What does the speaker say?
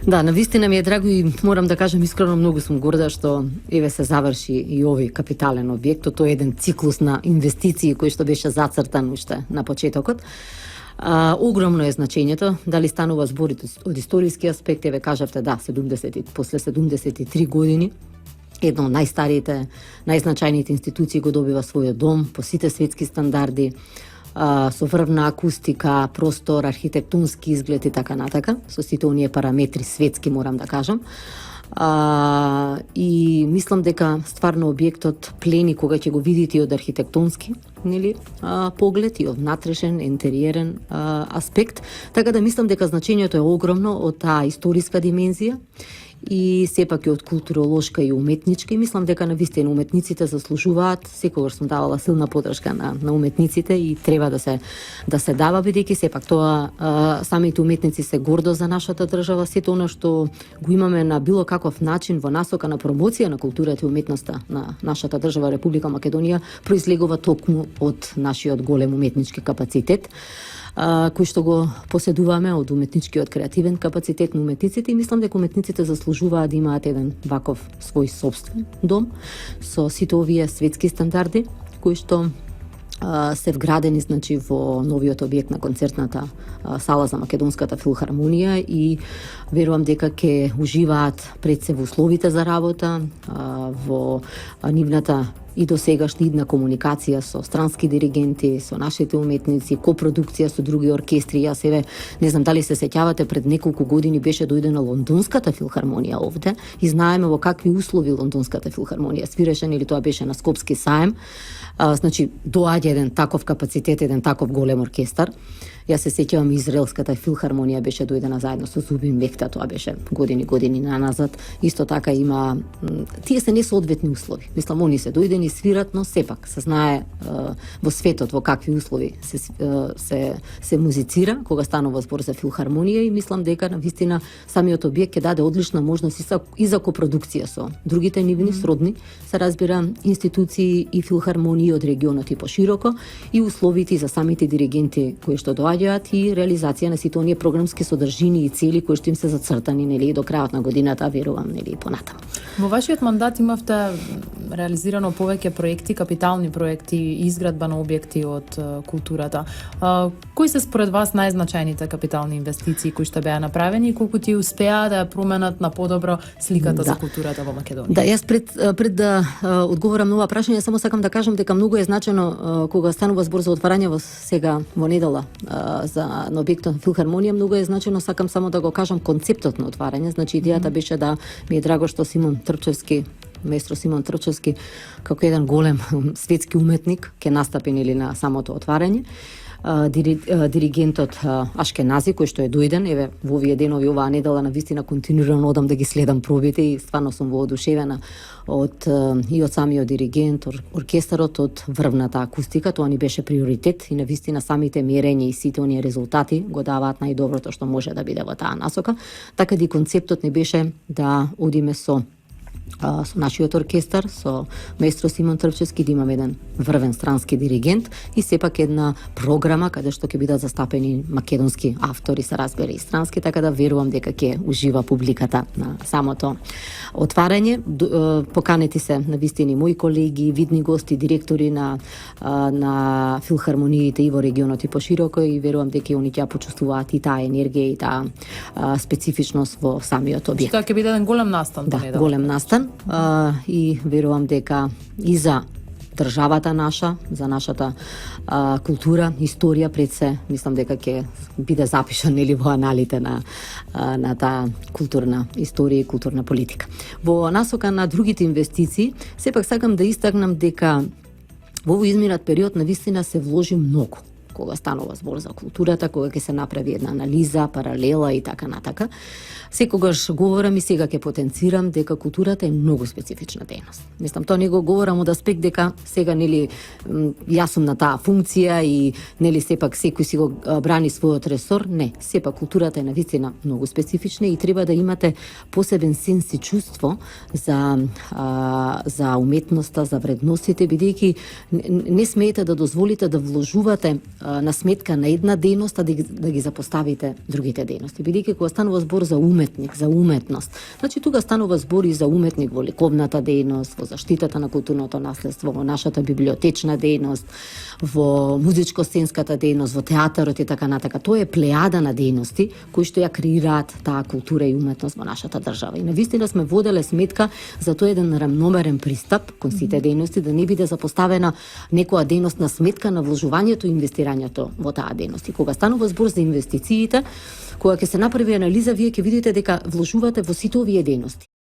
Да, навистина ми е драго и морам да кажам искрено многу сум горда што еве се заврши и овој капитален објект. Тоа е еден циклус на инвестиции кој што беше зацртан уште на почетокот. Огромно е значењето, дали станува збор од историски аспект, еве кажавте да, после 73 години едно од најстариите, најзначајните институции го добива својот дом по сите светски стандарди, со врвна акустика, простор, архитектонски изглед и така натака, со сите оние параметри светски, морам да кажам. И мислам дека стварно објектот плени кога ќе го видите од архитектонски, нели, поглед и од внатрешен, интериерен аспект, така да мислам дека значењето е огромно од таа историска димензија и сепак и од културолошка и уметничка, и мислам дека навистина уметниците заслужуваат, секогаш сум давала силна подршка на уметниците и треба да се дава, бидејќи сепак тоа самите уметници се гордо за нашата држава, сето она што го имаме на било каков начин во насока на промоција на културата и уметноста на нашата држава Република Македонија произлегува токму од нашиот голем уметнички капацитет, кој што го поседуваме од уметничкиот креативен капацитет на уметниците, и мислам дека уметниците заслужуваат да имаат еден ваков свој собствен дом со сите овие светски стандарди кои што се вградени, значи, во новиот објект на концертната сала за Македонската филхармонија, и верувам дека ќе уживаат пред се во условите за работа, во нивната и до сегашна идна комуникација со странски диригенти, со нашите уметници, копродукција со други оркестри. Јас еве, не знам дали се сеќавате, пред неколку години беше дојдена Лондонската филхармонија овде и знаеме во какви услови Лондонската филхармонија свиреше, или тоа беше на Скопски саем. Значи, доаѓа еден таков капацитет, еден таков голем оркестар. Јас се сеќавам, Израелската филхармонија беше дојдена заедно со Зубин Мехта, тоа беше години назад. Исто така има, тие се несоодветни услови. Мислам, они се дојдени свират, но сепак се знае во светот во какви услови се музицира кога станува збор за филхармонија, и мислам дека навистина самиот објект ќе даде одлична можност и за копродукција со другите нивни сродни, се разбира, институции и филхармонии од регионот и пошироко, и условите за самите диригенти кои што доаѓаат, и реализација на сите оние програмски содржини и цели кои што им се зацртани, нели, до крајот на годината, верувам, нели, понатаму. Во вашиот мандат имавте реализирано повеќе проекти, капитални проекти и изградба на објекти од културата. Кои се според вас најзначајните капитални инвестиции кои што беа направени и колку ти успеа да ја променат на подобро сликата за културата во Македонија? Да, јас пред да одговорам на ова прашање, само сакам да кажам дека многу е значено кога станува збор за отварање во недела на објектот на филхармонија, многу е значено, сакам само да го кажам концептот на отварање. Значи, идејата беше да ми е драго што маестро Симон Трчевски, како еден голем светски уметник, ќе настапи, нели, на самото отварање. Диригентот Ашкенази, кој што е дојден, еве, во овие денови, оваа недела, навистина континуирано одам да ги следам пробите и стварно сум воодушевена од самиот диригент, оркестарот, од врвната акустика. Тоа ни беше приоритет и навистина самите мерења и сите оние резултати го даваат најдоброто што може да биде во таа насока. Така и концептот ни беше да одиме со нашиот оркестар, со маестро Симон Трчевски, да имаме еден врвен странски диригент и сепак една програма каде што ќе бидат застапени македонски автори, се разбира и странски, така да верувам дека ќе ужива публиката на самото отварање. Поканети се навистини мои колеги, видни гости, директори на филхармониите и во регионот и пошироко, и верувам дека они ќе почувствуваат и таа енергија и таа специфичност во самиот објект. Тоа ќе биде еден голем настан. Да, голем настан, и верувам дека и за државата наша, за нашата култура, историја пред се, мислам дека ќе биде запишан, нели, во аналите на таа културна историја и културна политика. Во насока на другите инвестиции, сепак сакам да истакнам дека во овој изминат период навистина се вложи многу кога станува збор за културата, кога ќе се направи една анализа, паралела и така натака. Секогаш говорам и сега ќе потенцирам дека културата е многу специфична дејност. Мислам, тоа не го говорам од аспект дека сега, нели, јас сум на таа функција и, нели, сепак секој си го брани својот ресор. Не, сепак културата е навистина многу специфична и треба да имате посебен сенс и чувство за уметноста, за вредностите, бидејќи не смеете да дозволите да вложувате на сметка на една дејност, а да ги запоставите другите дејности. Бидејќи кога станува збор за уметник, за уметност, значи тука станува збор и за уметник во ликовната дејност, во заштитата на културното наследство, во нашата библиотечна дејност, во музичко-сценската дејност, во театарот и така натака. Тоа е плејада на дејности кои што ја креираат таа култура и уметност во нашата држава. И навистина сме воделе сметка за тој еден рамномерен пристап кон сите дејности, да не биде запоставена некоја дејност на сметка на вложувањето и инвестирањето во таа дејност. И кога станува збор за инвестициите, кога ќе се направи анализа, вие ќе видите дека вложувате во сите овие дејности.